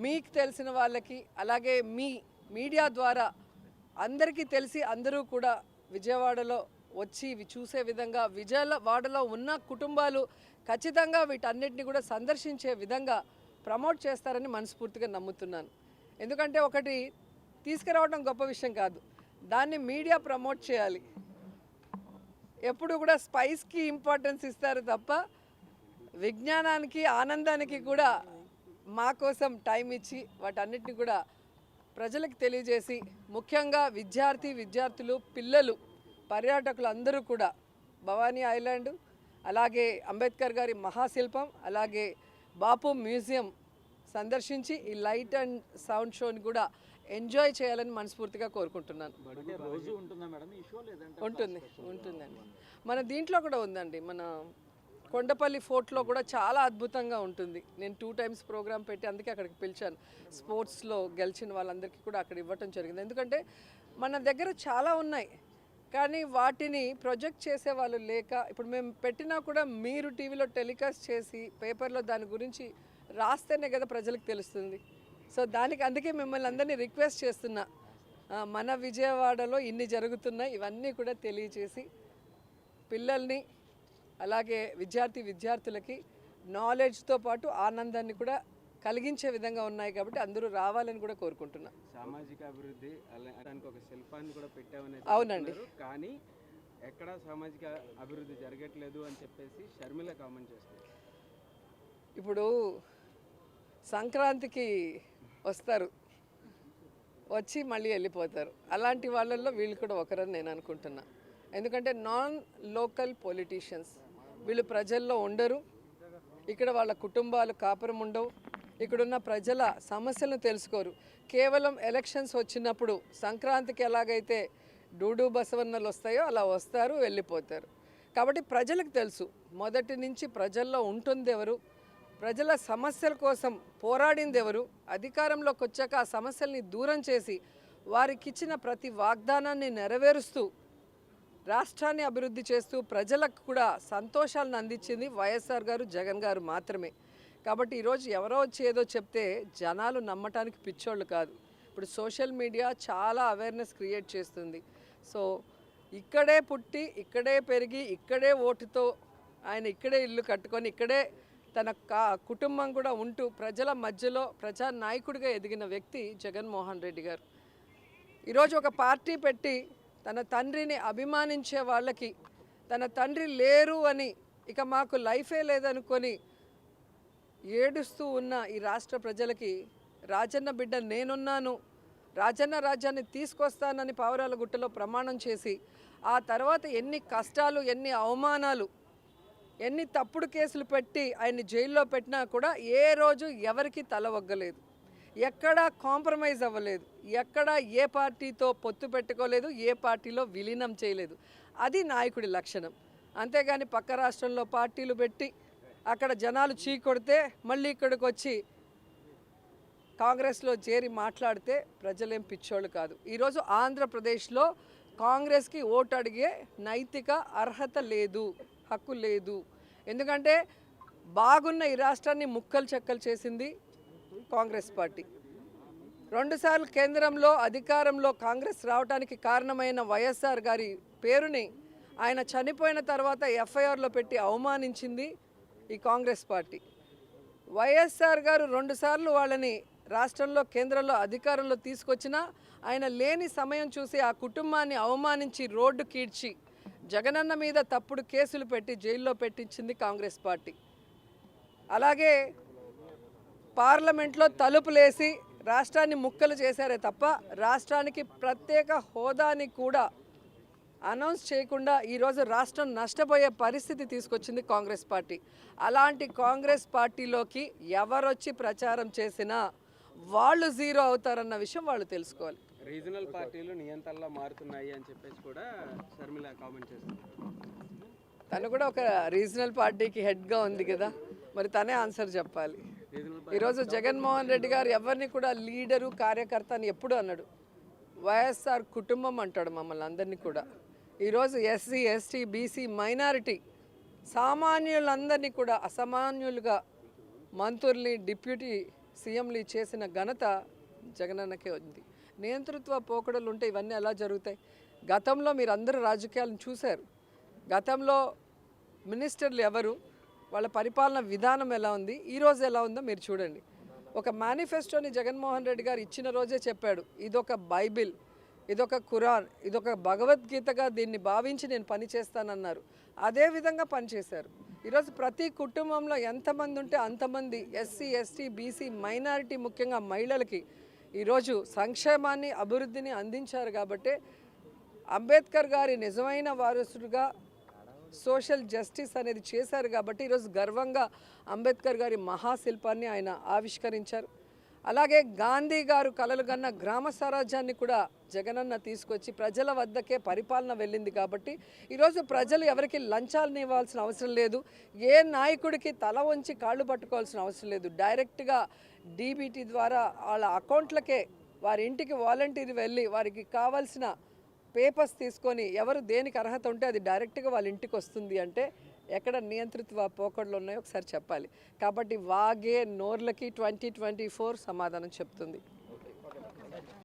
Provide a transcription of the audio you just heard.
మీకు తెలిసిన వాళ్ళకి అలాగే మీ మీడియా ద్వారా అందరికీ తెలిసి అందరూ కూడా విజయవాడలో వచ్చి ఇవి చూసే విధంగా విజయవాడలో ఉన్న కుటుంబాలు ఖచ్చితంగా వీటన్నిటిని కూడా సందర్శించే విధంగా ప్రమోట్ చేస్తారని మనస్ఫూర్తిగా నమ్ముతున్నాను. ఎందుకంటే ఒకటి తీసుకురావడం గొప్ప విషయం కాదు, దాన్ని మీడియా ప్రమోట్ చేయాలి. ఎప్పుడు కూడా స్పైస్కి ఇంపార్టెన్స్ ఇస్తారు తప్ప విజ్ఞానానికి ఆనందానికి కూడా మా కోసం టైం ఇచ్చి వాటన్నిటిని కూడా ప్రజలకు తెలియజేసి ముఖ్యంగా విద్యార్థులు పిల్లలు పర్యాటకులు అందరూ కూడా భవానీ ఐలాండ్ అలాగే అంబేద్కర్ గారి మహాశిల్పం అలాగే బాపు మ్యూజియం సందర్శించి ఈ లైట్ అండ్ సౌండ్ షోని కూడా ఎంజాయ్ చేయాలని మనస్ఫూర్తిగా కోరుకుంటున్నాను. ఉంటుందండి. మన దీంట్లో కూడా ఉందండి, మన కొండపల్లి ఫోర్ట్లో కూడా చాలా అద్భుతంగా ఉంటుంది. నేను 2 times ప్రోగ్రామ్ పెట్టి అందుకే అక్కడికి పిలిచాను. స్పోర్ట్స్లో గెలిచిన వాళ్ళందరికీ కూడా అక్కడ ఇవ్వటం జరిగింది. ఎందుకంటే మన దగ్గర చాలా ఉన్నాయి కానీ వాటిని ప్రొజెక్ట్ చేసే వాళ్ళు లేక, ఇప్పుడు మేము పెట్టినా కూడా మీరు టీవీలో టెలికాస్ట్ చేసి పేపర్లో దాని గురించి రాస్తేనే కదా ప్రజలకు తెలుస్తుంది. సో అందుకే మిమ్మల్ని అందరినీ రిక్వెస్ట్ చేస్తున్నా, మన విజయవాడలో ఇన్ని జరుగుతున్నాయి ఇవన్నీ కూడా తెలియచేసి పిల్లల్ని అలాగే విద్యార్థులకి నాలెడ్జ్తో పాటు ఆనందాన్ని కూడా కలిగించే విధంగా ఉన్నాయి కాబట్టి అందరూ రావాలని కూడా కోరుకుంటున్నా. సామాజిక అభివృద్ధి అలాంటి ఒక శిల్పాన్ని కూడా పెట్టామని. అవునండి, కానీ ఎక్కడ సామాజిక అభివృద్ధి జరగట్లేదు అని చెప్పేసి షర్మిల కామెంట్ చేస్తారు. ఇప్పుడు సంక్రాంతికి వస్తారు, వచ్చి మళ్ళీ వెళ్ళిపోతారు. అలాంటి వాళ్ళల్లో వీళ్ళు కూడా ఒకరని నేను అనుకుంటున్నా. ఎందుకంటే నాన్ లోకల్ పొలిటీషియన్స్, వీళ్ళు ప్రజల్లో ఉండరు, ఇక్కడ వాళ్ళ కుటుంబాలు కాపురం ఉండవు, ఇక్కడున్న ప్రజల సమస్యలను తెలుసుకోరు. కేవలం ఎలక్షన్స్ వచ్చినప్పుడు సంక్రాంతికి ఎలాగైతే డూడు బసవన్నలు వస్తాయో అలా వస్తారు, వెళ్ళిపోతారు. కాబట్టి ప్రజలకు తెలుసు మొదటి నుంచి ప్రజల్లో ఉంటుంది ఎవరు, ప్రజల సమస్యల కోసం పోరాడింది ఎవరు, అధికారంలోకి వచ్చాక ఆ సమస్యల్ని దూరం చేసి వారికి ఇచ్చిన ప్రతి వాగ్దానాన్ని నెరవేరుస్తూ రాష్ట్రాన్ని అభివృద్ధి చేస్తూ ప్రజలకు కూడా సంతోషాలను అందించింది వైఎస్ఆర్ గారు, జగన్ గారు మాత్రమే. కాబట్టి ఈరోజు ఎవరో వచ్చి ఏదో చెప్తే జనాలు నమ్మటానికి పిచ్చోళ్ళు కాదు. ఇప్పుడు సోషల్ మీడియా చాలా అవేర్నెస్ క్రియేట్ చేస్తుంది. సో ఇక్కడే పుట్టి ఇక్కడే పెరిగి ఇక్కడే ఓటుతో ఆయన ఇక్కడే ఇల్లు కట్టుకొని ఇక్కడే తన కుటుంబం కూడా ఉంటూ ప్రజల మధ్యలో ప్రజానాయకుడిగా ఎదిగిన వ్యక్తి జగన్మోహన్ రెడ్డి గారు. ఈరోజు ఒక పార్టీ పెట్టి తన తండ్రిని అభిమానించే వాళ్ళకి తన తండ్రి లేరు అని ఇక మాకు లైఫే లేదనుకొని ఏడుస్తూ ఉన్న ఈ రాష్ట్ర ప్రజలకి రాజన్న బిడ్డ నేనున్నాను, రాజన్న రాజ్యాన్ని తీసుకొస్తానని పావురాలగుట్టలో ప్రమాణం చేసి ఆ తర్వాత ఎన్ని కష్టాలు ఎన్ని అవమానాలు ఎన్ని తప్పుడు కేసులు పెట్టి ఆయన్ని జైల్లో పెట్టినా కూడా ఏ రోజు ఎవరికి తల ఒగ్గలేదు, ఎక్కడా కాంప్రమైజ్ అవ్వలేదు, ఎక్కడా ఏ పార్టీతో పొత్తు పెట్టుకోలేదు, ఏ పార్టీలో విలీనం చేయలేదు. అది నాయకుడి లక్షణం. అంతేగాని పక్క రాష్ట్రంలో పార్టీలు పెట్టి అక్కడ జనాలు చీకొడితే మళ్ళీ ఇక్కడికి వచ్చి కాంగ్రెస్లో చేరి మాట్లాడితే ప్రజలేం పిచ్చోళ్ళు కాదు. ఈరోజు ఆంధ్రప్రదేశ్లో కాంగ్రెస్కి ఓటు అడిగే నైతిక అర్హత లేదు, హక్కు లేదు. ఎందుకంటే బాగున్న ఈ రాష్ట్రాన్ని ముక్కలు చెక్కలు చేసింది కాంగ్రెస్ పార్టీ. 2 సార్లు కేంద్రంలో అధికారంలో కాంగ్రెస్ రావడానికి కారణమైన వైఎస్ఆర్ గారి పేరుని ఆయన చనిపోయిన తర్వాత ఎఫ్ఐఆర్లో పెట్టి అవమానించింది ఈ కాంగ్రెస్ పార్టీ. వైఎస్ఆర్ గారు 2 సార్లు వాళ్ళని రాష్ట్రంలో కేంద్రంలో అధికారంలో తీసుకొచ్చినా ఆయన లేని సమయం చూసి ఆ కుటుంబాన్ని అవమానించి రోడ్డు కీడ్చి జగనన్న మీద తప్పుడు కేసులు పెట్టి జైల్లో పెట్టించింది కాంగ్రెస్ పార్టీ. అలాగే పార్లమెంట్లో తలుపులేసి రాష్ట్రాన్ని ముక్కలు చేశారే తప్ప రాష్ట్రానికి ప్రత్యేక హోదాని కూడా అనౌన్స్ చేయకుండా ఈరోజు రాష్ట్రం నష్టపోయే పరిస్థితి తీసుకొచ్చింది కాంగ్రెస్ పార్టీ. అలాంటి కాంగ్రెస్ పార్టీలోకి ఎవరొచ్చి ప్రచారం చేసినా వాళ్ళు జీరో అవుతారన్న విషయం వాళ్ళు తెలుసుకోవాలి. రీజనల్ పార్టీలు నియంత్రణలో మారుతున్నాయి అని చెప్పేసి కూడా షర్మిల కామెంట్ చేస్తారు. తను కూడా ఒక రీజనల్ పార్టీకి హెడ్గా ఉంది కదా, మరి తనే ఆన్సర్ చెప్పాలి. ఈరోజు జగన్మోహన్ రెడ్డి గారు ఎవరిని కూడా లీడరు కార్యకర్త అని ఎప్పుడు అన్నాడు, వైఎస్ఆర్ కుటుంబం అంటాడు మమ్మల్ని అందరినీ కూడా. ఈరోజు ఎస్సీ ఎస్టీ బీసీ మైనారిటీ సామాన్యులందరినీ కూడా అసామాన్యులుగా మంత్రుల్ని డిప్యూటీ సీఎంలు చేసిన ఘనత జగనన్నకే ఉంది. నియంతృత్వ పోకడలు ఉంటే ఇవన్నీ ఎలా జరుగుతాయి? గతంలో మీరు అందరూ రాజకీయాలను చూశారు. గతంలో మినిస్టర్లు ఎవరు, వాళ్ళ పరిపాలన విధానం ఎలా ఉంది, ఈరోజు ఎలా ఉందో మీరు చూడండి. ఒక మేనిఫెస్టోని జగన్మోహన్ రెడ్డి గారు ఇచ్చిన రోజే చెప్పాడు, ఇదొక బైబిల్, ఇదొక ఖురాన్, ఇదొక భగవద్గీతగా దీన్ని భావించి నేను పనిచేస్తానన్నారు. అదే విధంగా పనిచేశారు. ఈరోజు ప్రతి కుటుంబంలో ఎంతమంది ఉంటే అంతమంది ఎస్సీ, ఎస్టీ, బీసీ, మైనారిటీ, ముఖ్యంగా మహిళలకి ఈరోజు సంక్షేమాన్ని, అభివృద్ధిని అందించారు. కాబట్టి అంబేద్కర్ గారి నిజమైన వారసుడుగా సోషల్ జస్టిస్ అనేది చేశారు. కాబట్టి ఈరోజు గర్వంగా అంబేద్కర్ గారి మహాశిల్పాన్ని ఆయన ఆవిష్కరించారు. అలాగే గాంధీ గారు కలలు కన్న గ్రామ స్వరాజ్యాన్ని కూడా జగనన్న తీసుకొచ్చి ప్రజల వద్దకే పరిపాలన వెళ్ళింది. కాబట్టి ఈరోజు ప్రజలు ఎవరికి లంచాలను ఇవ్వాల్సిన అవసరం లేదు, ఏ నాయకుడికి తల వంచి కాళ్ళు పట్టుకోవాల్సిన అవసరం లేదు. డైరెక్ట్గా డీబీటీ ద్వారా వాళ్ళ అకౌంట్లకే వారి ఇంటికి వాలంటీర్ వెళ్ళి వారికి కావాల్సిన పేపర్స్ తీసుకొని ఎవరు దేనికి అర్హత ఉంటే అది డైరెక్ట్గా వాళ్ళ ఇంటికి వస్తుంది. అంటే ఎక్కడ నియంత్రిత పోకడలు ఉన్నాయో ఒకసారి చెప్పాలి. కాబట్టి వాగే నోర్లకి 2024 సమాధానం చెప్తుంది.